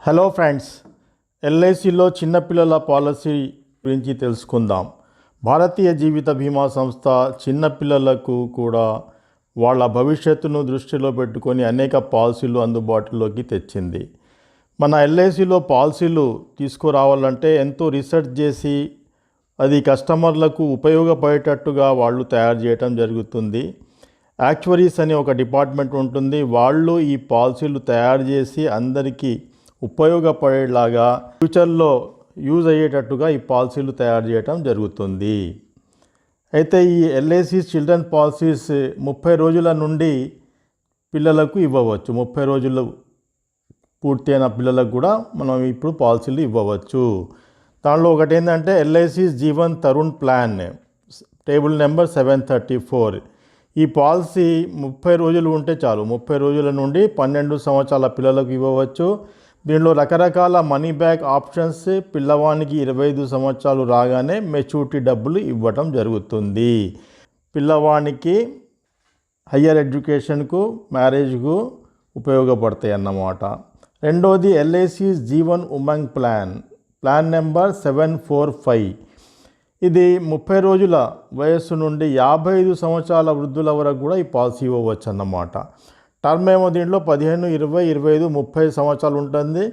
Hello friends, ఎల్ఐసిలో చిన్నపిల్లల policy గురించి తెలుసుకుందాం. భారతీయ జీవిత బీమా సంస్థ చిన్నపిల్లలకు కూడా వాళ్ళ భవిష్యత్తును దృష్టిలో పెట్టుకొని అనేక పాలసీలు అందుబాటులోకి తెచ్చింది. మన ఎల్ఐసిలో పాలసీలు తీసుకురావాలంటే ఎంతో రీసెర్చ్ చేసి అది కస్టమర్లకు ఉపయోగపడేటట్టుగా వాళ్ళు తయారు చేయటం జరుగుతుంది. యాక్చువరీస్ అనే ఒక డిపార్ట్మెంట్ ఉంటుంది. వాళ్ళు ఈ పాలసీలు తయారు చేసి అందరికీ ఉపయోగపడేలాగా ఫ్యూచర్లో యూజ్ అయ్యేటట్టుగా ఈ పాలసీలు తయారు చేయటం జరుగుతుంది. అయితే ఈ ఎల్ఐసి చిల్డ్రన్ పాలసీస్ 30 రోజుల నుండి పిల్లలకు ఇవ్వవచ్చు. 30 రోజులు పూర్తి అయిన పిల్లలకు కూడా మనం ఇప్పుడు పాలసీలు ఇవ్వవచ్చు. దానిలో ఒకటి ఏంటంటే LIC Jeevan Tarun plan, table number 734. ఈ పాలసీ 30 రోజులు ఉంటే చాలు. 30 రోజుల నుండి 12 సంవత్సరాల పిల్లలకు ఇవ్వవచ్చు. దీనిలో రకరకాల మనీ బ్యాక్ ఆప్షన్స్, పిల్లవానికి 25 సంవత్సరాలు రాగానే మెచ్యూరిటీ డబ్బులు ఇవ్వటం జరుగుతుంది. పిల్లవానికి హయ్యర్ ఎడ్యుకేషన్కు, మ్యారేజ్కు ఉపయోగపడతాయి అన్నమాట. రెండోది LIC Jeevan Umang plan number 745. ఇది 30 రోజుల వయస్సు నుండి 55 సంవత్సరాల వృద్ధుల వరకు కూడా ఈ పాలసీ ఇవ్వవచ్చు అన్నమాట. టర్మ్ ఏమో దీంట్లో 15, 20, 25, 30 సంవత్సరాలు ఉంటుంది.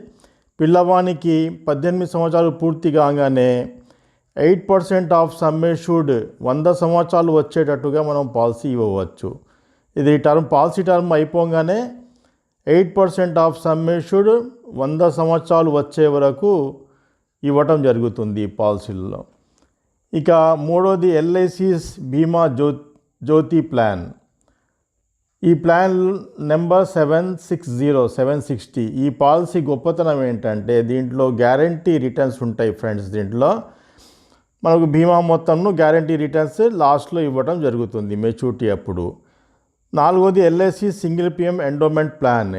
పిల్లవానికి 18 సంవత్సరాలు పూర్తి కాగానే 8% ఆఫ్ సమ్ అష్యూర్డ్ 100 సంవత్సరాలు వచ్చేటట్టుగా మనం పాలసీ ఇవ్వవచ్చు. ఇది పాలసీ టర్మ్ అయిపోగానే 8% ఆఫ్ సమ్ అష్యూర్డ్ 100 సంవత్సరాలు వచ్చే వరకు ఇవ్వటం జరుగుతుంది ఈ పాలసీల్లో. ఇక మూడోది ఎల్ఐసి బీమా జ్యోతి ప్లాన్. ఈ ప్లాన్ నెంబర్ 760. ఈ పాలసీ గొప్పతనం ఏంటంటే దీంట్లో గ్యారంటీ రిటర్న్స్ ఉంటాయి ఫ్రెండ్స్. దీంట్లో మనకు బీమా మొత్తంను గ్యారంటీ రిటర్న్స్ లాస్ట్లో ఇవ్వడం జరుగుతుంది మెచ్యూరిటీ అప్పుడు. నాలుగోది LIC single PM endowment plan.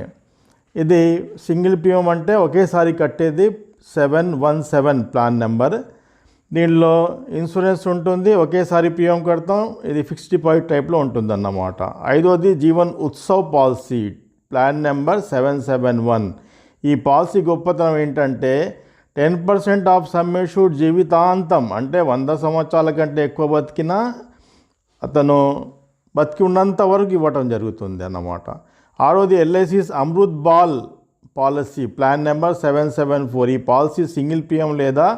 ఇది సింగిల్ పిఎం అంటే ఒకేసారి కట్టేది 717 ప్లాన్ నెంబర్. దీనిలో ఇన్సూరెన్స్ ఉంటుంది, ఒకేసారి పిఎం కడతాం. ఇది ఫిక్స్డ్ డిపాజిట్ టైప్లో ఉంటుందన్నమాట. ఐదోది Jeevan Utsav policy plan number 771. ఈ పాలసీ గొప్పతనం ఏంటంటే 10% ఆఫ్ సమ్ అష్యూర్డ్ జీవితాంతం, అంటే 100 సంవత్సరాల కంటే ఎక్కువ బతికినా అతను బతికి ఉన్నంత వరకు ఇవ్వటం జరుగుతుంది అన్నమాట. ఆరోది LIC Amrit Bal policy plan number 774. ఈ పాలసీ సింగిల్ పిఎం లేదా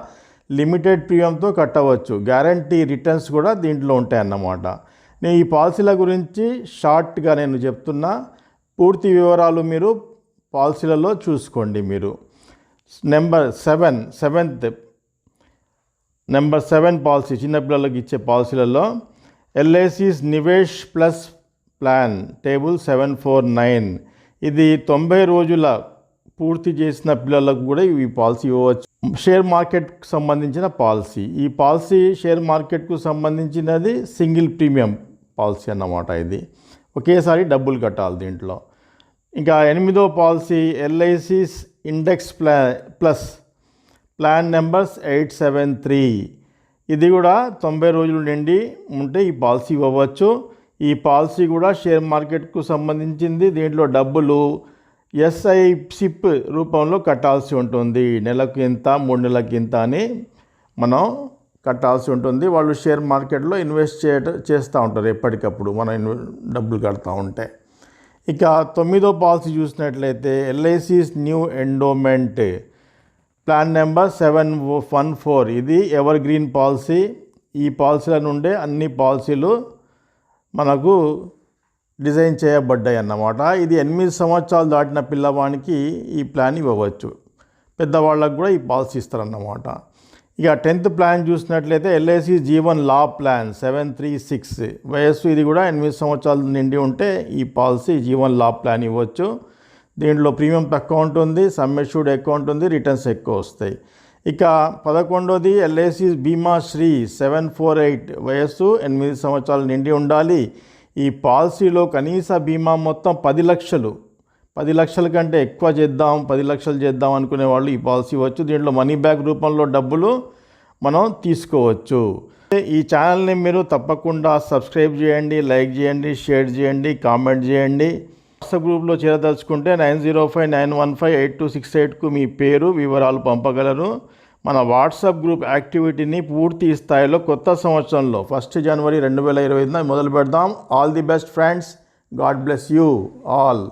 లిమిటెడ్ ప్రీమియంతో కట్టవచ్చు. గ్యారంటీ రిటర్న్స్ కూడా దీంట్లో ఉంటాయి అన్నమాట. నేను ఈ పాలసీల గురించి షార్ట్గా నేను చెప్తున్నా, పూర్తి వివరాలు మీరు పాలసీలలో చూసుకోండి. మీరు నెంబర్ 7 పాలసీ చిన్నపిల్లలకు ఇచ్చే పాలసీలలో LIC Nivesh plus plan table 749. ఇది 90 రోజుల పూర్తి చేసిన పిల్లలకు కూడా ఈ పాలసీ ఇవ్వవచ్చు. షేర్ మార్కెట్కు సంబంధించిన పాలసీ. ఈ పాలసీ షేర్ మార్కెట్కు సంబంధించినది సింగిల్ ప్రీమియం పాలసీ అన్నమాట. ఇది ఒకేసారి డబ్బులు కట్టాలి దీంట్లో. ఇంకా 8వ policy LIC index plus plan numbers 873. ఇది కూడా 90 రోజులు నిండి ఉంటే ఈ పాలసీ ఇవ్వవచ్చు. ఈ పాలసీ కూడా షేర్ మార్కెట్కు సంబంధించింది. దీంట్లో డబ్బులు ఎస్ఐపిప్ రూపంలో కట్టాల్సి ఉంటుంది. నెలకు ఇంత, 3 నెలలకు ఇంత అని మనం కట్టాల్సి ఉంటుంది. వాళ్ళు షేర్ మార్కెట్లో ఇన్వెస్ట్ చేస్తూ ఉంటారు ఎప్పటికప్పుడు మనం డబ్బులు కడతా ఉంటే. ఇక 9వ పాలసీ చూసినట్లయితే LIC new endowment plan number 714. ఇది ఎవర్ గ్రీన్ పాలసీ. ఈ పాలసీల నుండే అన్ని పాలసీలు మనకు డిజైన్ చేయబడ్డాయి అన్నమాట. ఇది 8 సంవత్సరాలు దాటిన పిల్లవానికి ఈ ప్లాన్ ఇవ్వవచ్చు. పెద్దవాళ్ళకు కూడా ఈ పాలసీ ఇస్తారన్నమాట. ఇక 10th ప్లాన్ చూసినట్లయితే ఎల్ఐసి జీవన్ లా ప్లాన్ 736. వయస్సు ఇది కూడా 8 సంవత్సరాలు నిండి ఉంటే ఈ పాలసీ జీవన్ లా ప్లాన్ ఇవ్వచ్చు. దీంట్లో ప్రీమియం తక్కువ ఉంటుంది, సమ్ అష్యూర్డ్ ఎక్కువ ఉంటుంది, రిటర్న్స్ ఎక్కువ వస్తాయి. ఇక 11వది ఎల్ఐసి బీమా శ్రీ 748. వయస్సు 8 సంవత్సరాలు నిండి ఉండాలి. ఈ పాలసీలో కనీస బీమా మొత్తం 10 లక్షలు. 10 లక్షల కంటే ఎక్కువ చేద్దాం, 10 లక్షలు చేద్దాం అనుకునే వాళ్ళు ఈ పాలసీ ఇవ్వచ్చు. దీంట్లో మనీ బ్యాక్ రూపంలో డబ్బులు మనం తీసుకోవచ్చు. ఈ ఛానల్ని మీరు తప్పకుండా సబ్స్క్రైబ్ చేయండి, లైక్ చేయండి, షేర్ చేయండి, కామెంట్ చేయండి. వాట్సాప్ గ్రూప్లో చేరదలుచుకుంటే 9059158268కు మీ పేరు వివరాలు పంపగలరు. మన వాట్సాప్ గ్రూప్ యాక్టివిటీని పూర్తి స్థాయిలో కొత్త సంవత్సరంలో 1 జనవరి 2025 మొదలు పెడదాం. All the best friends. God bless you all.